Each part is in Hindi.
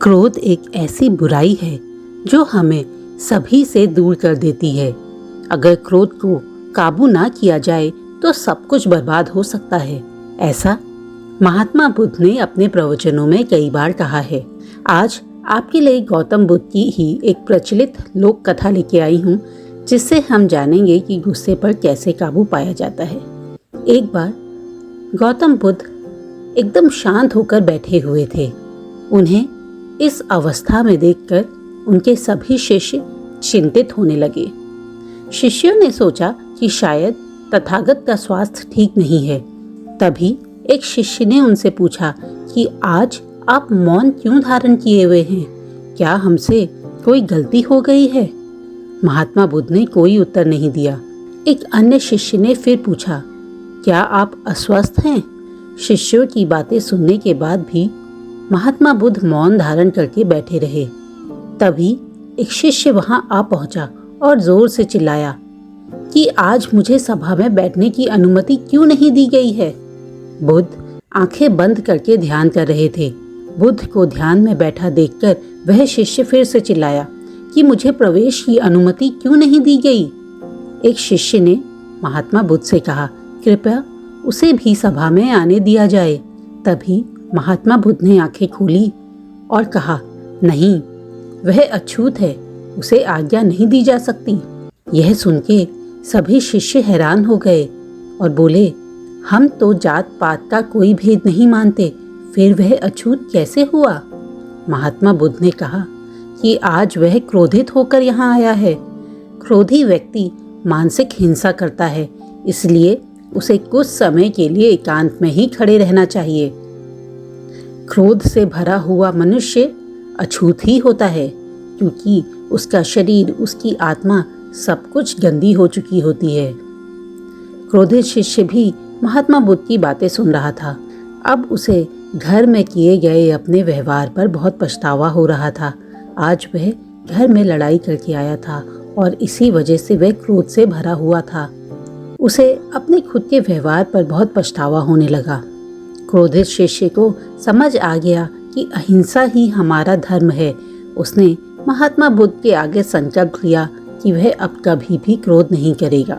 क्रोध एक ऐसी बुराई है जो हमें सभी से दूर कर देती है। अगर क्रोध को काबू ना किया जाए तो सब कुछ बर्बाद हो सकता है। ऐसा महात्मा बुद्ध ने अपने प्रवचनों में कई बार कहा है। आज आपके लिए गौतम बुद्ध की ही एक प्रचलित लोक कथा लेके आई हूँ, जिससे हम जानेंगे कि गुस्से पर कैसे काबू पाया जाता है। एक बार गौतम बुद्ध एकदम शांत होकर बैठे हुए थे। उन्हें इस अवस्था में देखकर उनके सभी शिष्य चिंतित होने लगे। शिष्यों ने सोचा कि शायद तथागत का स्वास्थ्य ठीक नहीं है। तभी एक शिष्य ने उनसे पूछा कि आज आप मौन क्यों धारण किए हुए हैं? क्या हमसे कोई गलती हो गई है? महात्मा बुद्ध ने कोई उत्तर नहीं दिया। एक अन्य शिष्य ने फिर पूछा, क्या आप अस्वस्थ हैं? शिष्यों की बातें सुनने के बाद भी महात्मा बुद्ध मौन धारण करके बैठे रहे। तभी एक शिष्य वहां आ पहुंचा और जोर से चिल्लाया कि आज मुझे सभा में बैठने की अनुमति क्यों नहीं दी गई है? बुद्ध आंखें बंद करके ध्यान कर रहे थे। बुद्ध को ध्यान में बैठा देखकर वह शिष्य फिर से चिल्लाया कि मुझे प्रवेश की अनुमति क्यों नहीं दी गई? एक शिष्य ने महात्मा बुद्ध से कहा, कृपया उसे भी सभा में आने दिया जाए। तभी महात्मा बुद्ध ने आंखें खोली और कहा, नहीं, वह अछूत है, उसे आज्ञा नहीं दी जा सकती। यह सुन के सभी शिष्य हैरान हो गए और बोले, हम तो जात पात का कोई भेद नहीं मानते, फिर वह अछूत कैसे हुआ? महात्मा बुद्ध ने कहा कि आज वह क्रोधित होकर यहाँ आया है। क्रोधी व्यक्ति मानसिक हिंसा करता है, इसलिए उसे कुछ समय के लिए एकांत में ही खड़े रहना चाहिए। क्रोध से भरा हुआ मनुष्य अछूत ही होता है, क्योंकि उसका शरीर, उसकी आत्मा सब कुछ गंदी हो चुकी होती है। क्रोधित शिष्य भी महात्मा बुद्ध की बातें सुन रहा था। अब उसे घर में किए गए अपने व्यवहार पर बहुत पछतावा हो रहा था। आज वह घर में लड़ाई करके आया था और इसी वजह से वह क्रोध से भरा हुआ था। उसे अपने खुद के व्यवहार पर बहुत पछतावा होने लगा। क्रोधित शिष्य को समझ आ गया कि अहिंसा ही हमारा धर्म है। उसने महात्मा बुद्ध के आगे संकल्प लिया कि वह अब कभी भी क्रोध नहीं करेगा।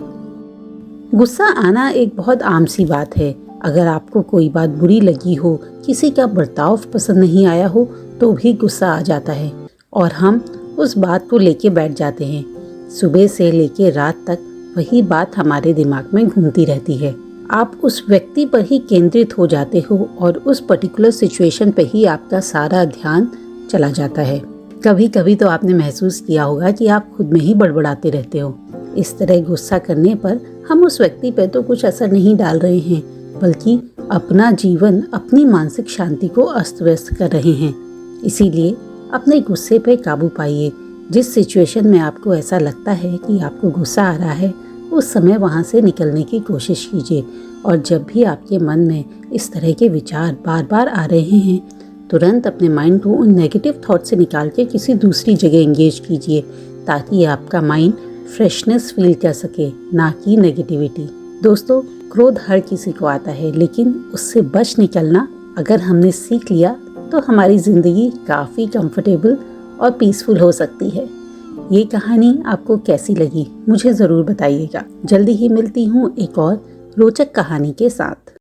गुस्सा आना एक बहुत आम सी बात है। अगर आपको कोई बात बुरी लगी हो, किसी का बर्ताव पसंद नहीं आया हो, तो भी गुस्सा आ जाता है और हम उस बात को लेके बैठ जाते हैं। सुबह से लेके रात तक वही बात हमारे दिमाग में घूमती रहती है। आप उस व्यक्ति पर ही केंद्रित हो जाते हो और उस पर्टिकुलर सिचुएशन पे ही आपका सारा ध्यान चला जाता है। कभी कभी तो आपने महसूस किया होगा कि आप खुद में ही बड़बड़ाते रहते हो। इस तरह गुस्सा करने पर हम उस व्यक्ति पे तो कुछ असर नहीं डाल रहे हैं, बल्कि अपना जीवन, अपनी मानसिक शांति को अस्त व्यस्त कर रहे हैं। इसीलिए अपने गुस्से पे काबू पाइए। जिस सिचुएशन में आपको ऐसा लगता है कि आपको गुस्सा आ रहा है, उस समय वहाँ से निकलने की कोशिश कीजिए। और जब भी आपके मन में इस तरह के विचार बार बार आ रहे हैं, तुरंत अपने माइंड को उन नेगेटिव थॉट से निकाल के किसी दूसरी जगह एंगेज कीजिए, ताकि आपका माइंड फ्रेशनेस फील कर सके, ना कि नेगेटिविटी। दोस्तों, क्रोध हर किसी को आता है, लेकिन उससे बच निकलना अगर हमने सीख लिया तो हमारी ज़िंदगी काफ़ी कंफर्टेबल और पीसफुल हो सकती है। ये कहानी आपको कैसी लगी मुझे ज़रूर बताइएगा। जल्दी ही मिलती हूँ एक और रोचक कहानी के साथ।